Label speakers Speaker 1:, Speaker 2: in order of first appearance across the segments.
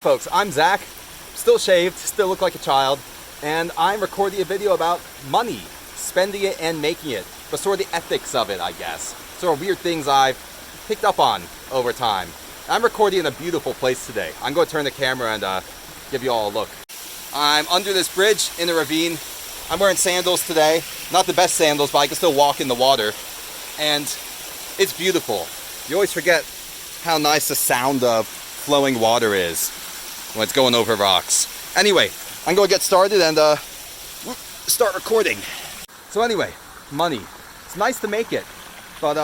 Speaker 1: Folks, I'm Zach, still shaved, still look like a child, and I'm recording a video about money, spending it and making it, but sort of the ethics of it, I guess. Sort of weird things I've picked up on over time. I'm recording in a beautiful place today. I'm going to turn the camera and give you all a look. I'm under this bridge in a ravine. I'm wearing sandals today. Not the best sandals, but I can still walk in the water. And it's beautiful. You always forget how nice the sound of flowing water is when it's going over rocks. Anyway, I'm going to get started and start recording. So anyway, money. It's nice to make it, but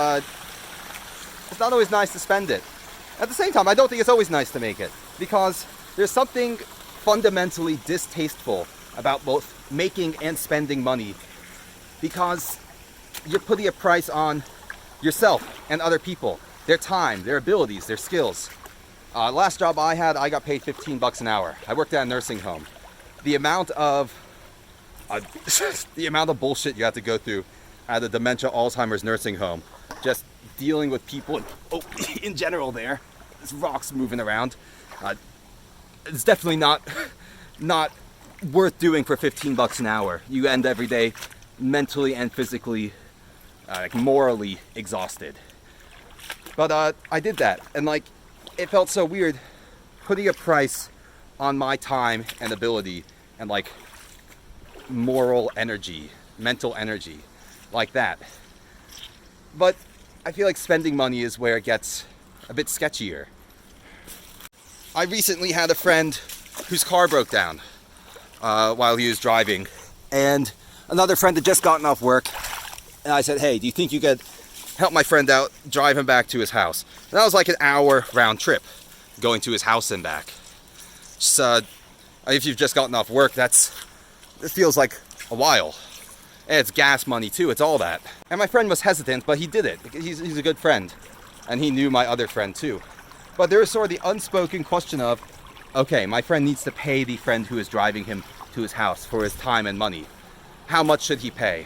Speaker 1: it's not always nice to spend it. At the same time, I don't think it's always nice to make it, because there's something fundamentally distasteful about both making and spending money, because you're putting a price on yourself and other people, their time, their abilities, their skills. Last job I had, I got paid $15 an hour. I worked at a nursing home. The amount of bullshit you have to go through at a dementia Alzheimer's nursing home, just dealing with people in general there. There's rocks moving around. It's definitely not worth doing for $15 an hour. You end every day mentally and physically, morally exhausted. But I did that, and it felt so weird putting a price on my time and ability and moral energy, mental energy, like that. But I feel like spending money is where it gets a bit sketchier. I recently had a friend whose car broke down while he was driving, and another friend had just gotten off work, and I said, hey, do you think you could help my friend out, drive him back to his house? And that was like an hour round trip, going to his house and back. Just, if you've just gotten off work, it feels like a while. And it's gas money too, it's all that. And my friend was hesitant, but he did it. He's a good friend. And he knew my other friend too. But there was sort of the unspoken question of, okay, my friend needs to pay the friend who is driving him to his house for his time and money. How much should he pay?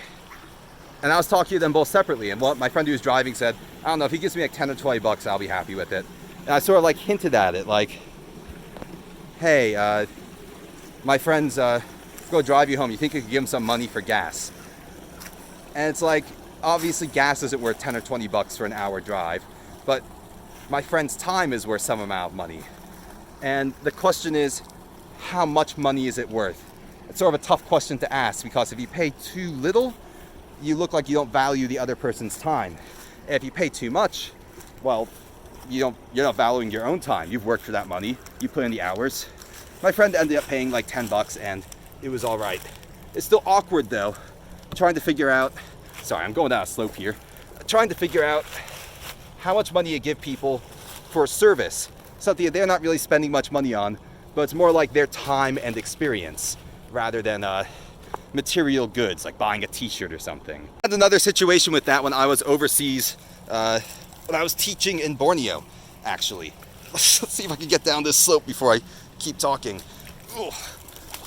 Speaker 1: And I was talking to them both separately, and my friend who was driving said, I don't know, if he gives me $10 or $20, I'll be happy with it. And I sort of hinted at it, hey, my friend's go drive you home, you think you could give him some money for gas? And it's obviously gas isn't worth $10 or $20 for an hour drive, but my friend's time is worth some amount of money. And the question is, how much money is it worth? It's sort of a tough question to ask, because if you pay too little, you look like you don't value the other person's time. And if you pay too much, well, you're not valuing your own time. You've worked for that money. You put in the hours. My friend ended up paying $10 and it was all right. It's still awkward though, trying to figure out, sorry, I'm going down a slope here, trying to figure out how much money you give people for a service, something they're not really spending much money on, but it's more like their time and experience rather than material goods, like buying a t-shirt or something. I had another situation with that when I was overseas, when I was teaching in Borneo, actually. Let's see if I can get down this slope before I keep talking. Ugh,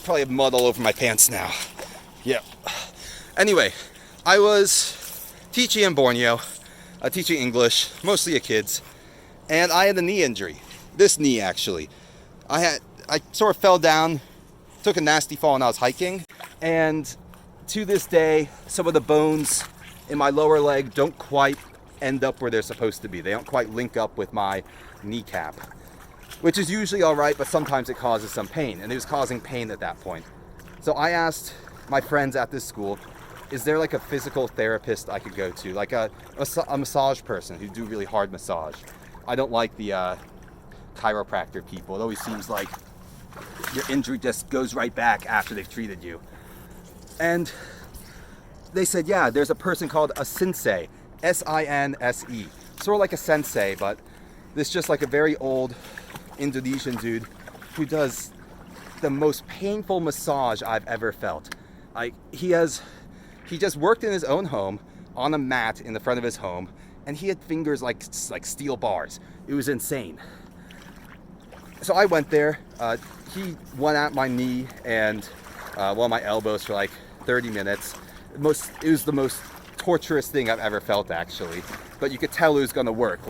Speaker 1: probably have mud all over my pants now. Yep. Anyway, I was teaching in Borneo, teaching English, mostly at kids, and I had a knee injury. This knee, actually. I sort of fell down, took a nasty fall when I was hiking, and to this day, some of the bones in my lower leg don't quite end up where they're supposed to be. They don't quite link up with my kneecap, which is usually all right, but sometimes it causes some pain, and it was causing pain at that point. So I asked my friends at this school, is there a physical therapist I could go to, a massage person who do really hard massage? I don't like the chiropractor people. It always seems like your injury just goes right back after they've treated you. And they said, yeah, there's a person called a sensei, S-I-N-S-E. Sort of like a sensei, but this just a very old Indonesian dude who does the most painful massage I've ever felt. He just worked in his own home on a mat in the front of his home, and he had fingers like steel bars. It was insane. So I went there. He went at my knee and one of my elbows for 30 minutes. It was the most torturous thing I've ever felt, actually. But you could tell it was going to work.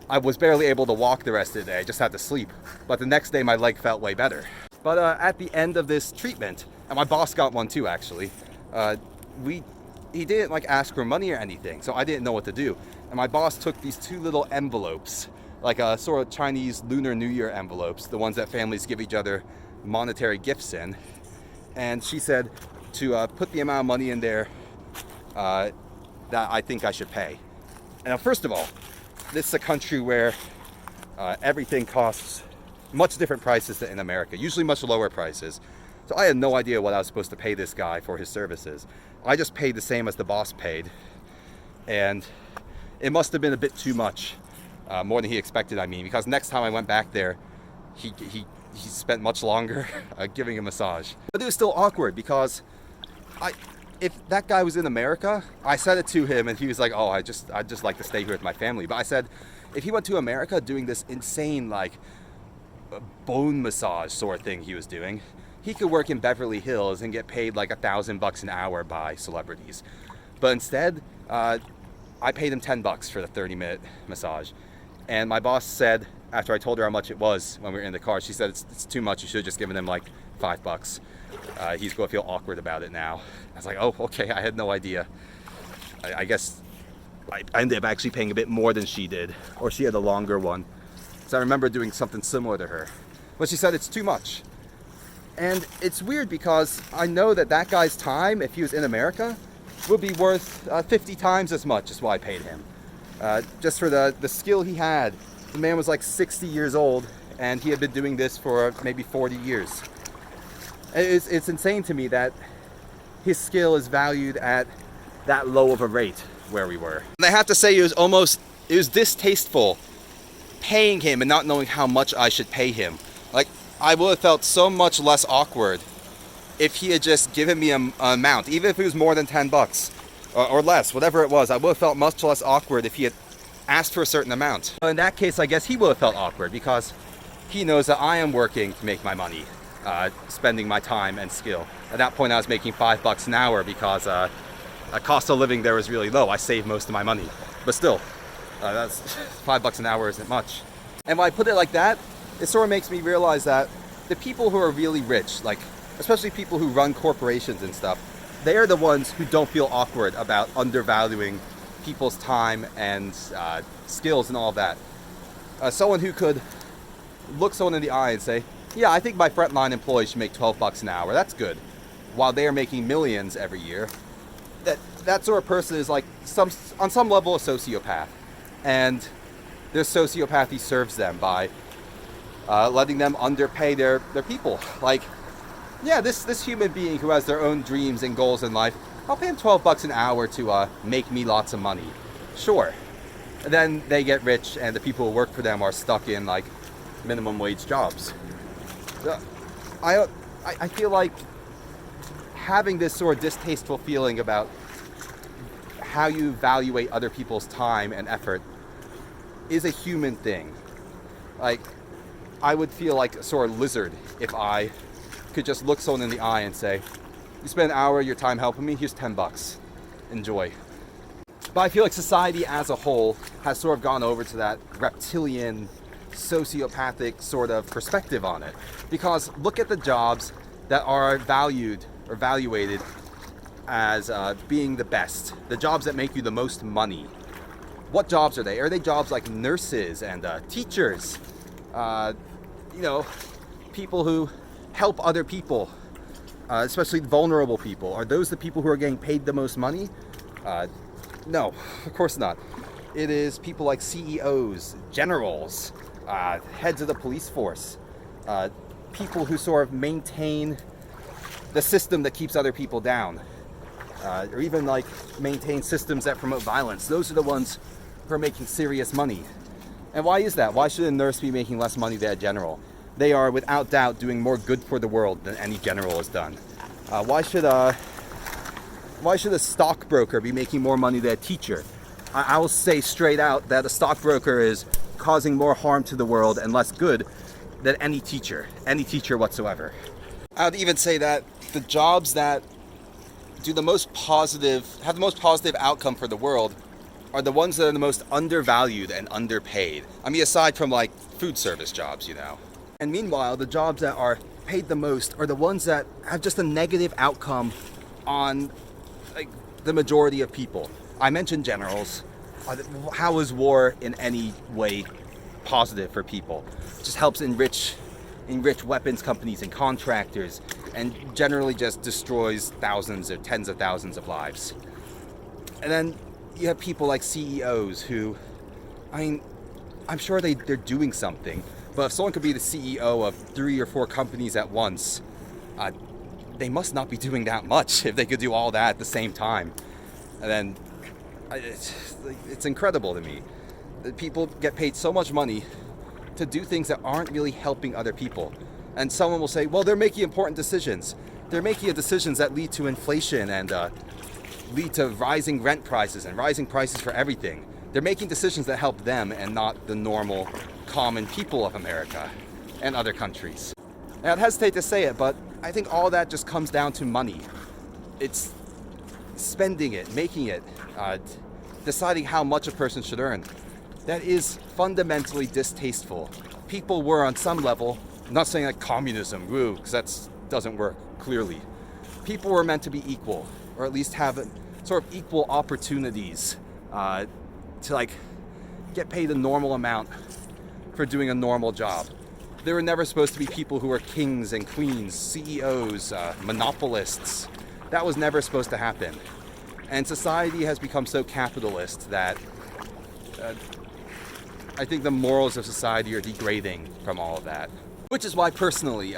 Speaker 1: I was barely able to walk the rest of the day. I just had to sleep. But the next day, my leg felt way better. But at the end of this treatment, and my boss got one too, actually, he didn't like ask for money or anything, so I didn't know what to do. And my boss took these two little envelopes, like a sort of Chinese Lunar New Year envelopes, the ones that families give each other monetary gifts in. And she said to put the amount of money in there that I think I should pay. And first of all, this is a country where everything costs much different prices than in America, usually much lower prices. So I had no idea what I was supposed to pay this guy for his services. I just paid the same as the boss paid, and it must have been a bit too much, more than he expected, I mean, because next time I went back there, he spent much longer giving a massage. But it was still awkward because if that guy was in America, I said it to him and he was like, oh, I'd just like to stay here with my family. But I said, if he went to America doing this insane, like, bone massage sort of thing he was doing, he could work in Beverly Hills and get paid like $1,000 an hour by celebrities. But instead, I paid him $10 for the 30-minute massage. And my boss said, after I told her how much it was when we were in the car, she said, it's too much, you should have just given him like $5. He's going to feel awkward about it now. I was like, oh, okay, I had no idea. I guess I ended up actually paying a bit more than she did, or she had a longer one. So I remember doing something similar to her. But she said it's too much. And it's weird because I know that guy's time, if he was in America, would be worth 50 times as much as what I paid him. Just for the skill he had. The man was like 60 years old, and he had been doing this for maybe 40 years. It's insane to me that his skill is valued at that low of a rate where we were. And I have to say, it was distasteful paying him and not knowing how much I should pay him. Like, I would have felt so much less awkward if he had just given me an amount, even if it was more than $10 or less, whatever it was. I would have felt much less awkward if he had asked for a certain amount. In that case, I guess he would have felt awkward because he knows that I am working to make my money, spending my time and skill. At that point, I was making $5 an hour because the cost of living there was really low. I saved most of my money, but still, that's $5 an hour isn't much. And when I put it like that, it sort of makes me realize that the people who are really rich, like especially people who run corporations and stuff, they are the ones who don't feel awkward about undervaluing people's time and skills and all of that. Someone who could look someone in the eye and say, yeah, I think my frontline employees should make $12 an hour. That's good. While they are making millions every year. That sort of person is like on some level a sociopath. And their sociopathy serves them by letting them underpay their people. Like, yeah, this human being who has their own dreams and goals in life, I'll pay him $12 an hour to make me lots of money. Sure. And then they get rich and the people who work for them are stuck in like minimum wage jobs. I feel like having this sort of distasteful feeling about how you evaluate other people's time and effort is a human thing. Like, I would feel like a sort of lizard if I could just look someone in the eye and say, you spend an hour of your time helping me, here's $10. Enjoy. But I feel like society as a whole has sort of gone over to that reptilian, sociopathic sort of perspective on it. Because look at the jobs that are valued or evaluated as being the best. The jobs that make you the most money. What jobs are they? Are they jobs like nurses and teachers? People who help other people, especially vulnerable people. Are those the people who are getting paid the most money? No, of course not. It is people like CEOs, generals, heads of the police force, people who sort of maintain the system that keeps other people down, or even like maintain systems that promote violence. Those are the ones who are making serious money. And why is that? Why should a nurse be making less money than a general? They are without doubt doing more good for the world than any general has done. Why should a stockbroker be making more money than a teacher? I will say straight out that a stockbroker is causing more harm to the world and less good than any teacher whatsoever. I would even say that the jobs that have the most positive outcome for the world are the ones that are the most undervalued and underpaid. I mean, aside from like food service jobs, And meanwhile, the jobs that are paid the most are the ones that have just a negative outcome on like the majority of people. I mentioned generals. How is war in any way positive for people? It just helps enrich weapons companies and contractors, and generally just destroys thousands or tens of thousands of lives. And then you have people like CEOs who, I mean, I'm sure they're doing something, but if someone could be the CEO of 3 or 4 companies at once, they must not be doing that much if they could do all that at the same time. And then it's incredible to me that people get paid so much money to do things that aren't really helping other people. And someone will say, well, they're making important decisions. They're making decisions that lead to inflation and lead to rising rent prices and rising prices for everything. They're making decisions that help them and not the normal, common people of America and other countries. And I'd hesitate to say it, but I think all that just comes down to money. It's spending it, making it, deciding how much a person should earn. That is fundamentally distasteful. People were on some level, I'm not saying like communism, woo, because that doesn't work, clearly. People were meant to be equal, or at least have sort of equal opportunities to like get paid a normal amount for doing a normal job. There were never supposed to be people who were kings and queens, CEOs, monopolists. That was never supposed to happen. And society has become so capitalist that I think the morals of society are degrading from all of that. Which is why personally,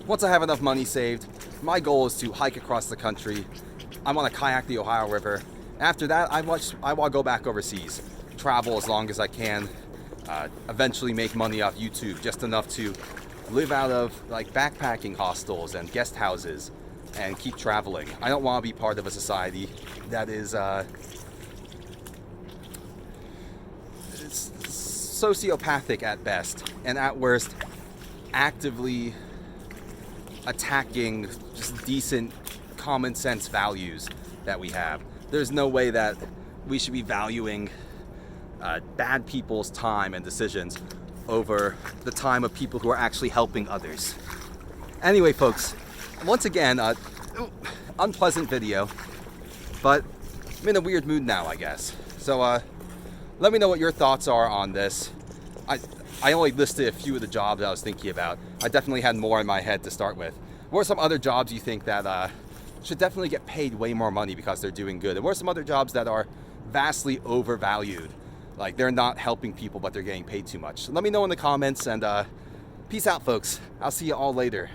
Speaker 1: once I have enough money saved, my goal is to hike across the country. I want to kayak the Ohio River. After that, I want to go back overseas, travel as long as I can, eventually make money off YouTube, just enough to live out of like backpacking hostels and guest houses and keep traveling. I don't want to be part of a society that is sociopathic at best, and at worst, actively attacking just decent common sense values that we have. There's no way that we should be valuing bad people's time and decisions over the time of people who are actually helping others. Anyway, folks, once again, unpleasant video, but I'm in a weird mood now, I guess. So let me know what your thoughts are on this. I only listed a few of the jobs I was thinking about. I definitely had more in my head to start with. What are some other jobs you think that should definitely get paid way more money because they're doing good? And what are some other jobs that are vastly overvalued? Like they're not helping people, but they're getting paid too much. Let me know in the comments, and peace out, folks. I'll see you all later.